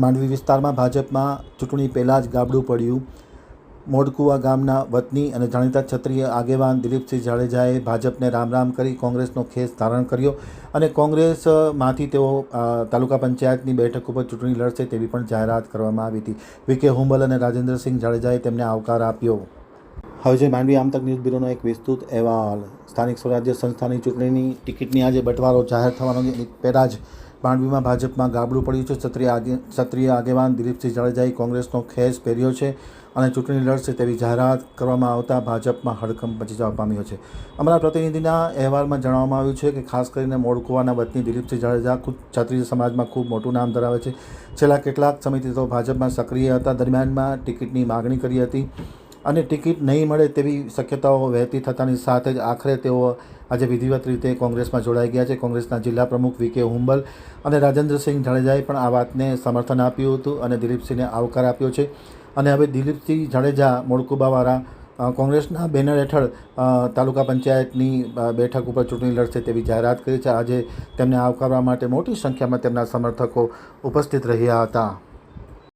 માંડવી વિસ્તારમાં ભાજપમાં ચૂંટણી પહેલાં જ ગાબડું પડ્યું. મોડકુવા ગામના વતની અને જાણીતા ક્ષત્રિય આગેવાન દિલીપસિંહ જાડેજાએ ભાજપને રામ કરી કોંગ્રેસનો ખેસ ધારણ કર્યો અને કોંગ્રેસમાંથી તેઓ તાલુકા પંચાયતની બેઠક ઉપર ચૂંટણી લડશે તેવી પણ જાહેરાત કરવામાં આવી હતી. વી.કે. હુંબલ અને રાજેન્દ્રસિંહ જાડેજાએ તેમને આવકાર આપ્યો. હવે જે માંડવી આમતક ન્યૂઝ બ્યુરોનો એક વિસ્તૃત અહેવાલ. સ્થાનિક સ્વરાજ્ય સંસ્થાની ચૂંટણીની ટિકિટની આજે બંટવારો જાહેર થવાનો પહેલાં જ માંડવીમાં ભાજપમાં ગાબડું પડ્યું છે. ક્ષત્રિય આગેવાન દિલીપસિંહ જાડેજાએ કોંગ્રેસનો ખેસ પહેર્યો છે અને ચૂંટણી લડશે તેવી જાહેરાત કરવામાં આવતા ભાજપમાં હડકંપ મચી જવા પામ્યો છે. અમારા પ્રતિનિધિના અહેવાલમાં જણાવવામાં આવ્યું છે કે ખાસ કરીને મોડકુવાના વતની દિલીપસિંહ જાડેજા ક્ષત્રિય સમાજમાં ખૂબ મોટું નામ ધરાવે છે. છેલ્લા કેટલાક સમયથી તો ભાજપમાં સક્રિય હતા. દરમિયાનમાં ટિકિટની માગણી કરી હતી અને ટિકિટ નહીં મળે તેવી શક્યતાઓ વહેતી થતાની સાથે જ આખરે તેઓ આજે વિધિવત રીતે કોંગ્રેસમાં જોડાઈ ગયા છે. કોંગ્રેસના જિલ્લા પ્રમુખ વી.કે. હુંબલ અને રાજેન્દ્રસિંહ જાડેજાએ પણ આ વાતને સમર્થન આપ્યું હતું અને દિલીપસિંહને આવકાર આપ્યો છે. અને હવે દિલીપસિંહ જાડેજા મોડકુવાવાળા કોંગ્રેસના બેનર હેઠળ તાલુકા પંચાયતની બેઠક ઉપર ચૂંટણી લડશે તેવી જાહેરાત કરી છે. આજે તેમને આવકારવા માટે મોટી સંખ્યામાં તેમના સમર્થકો ઉપસ્થિત રહ્યા હતા.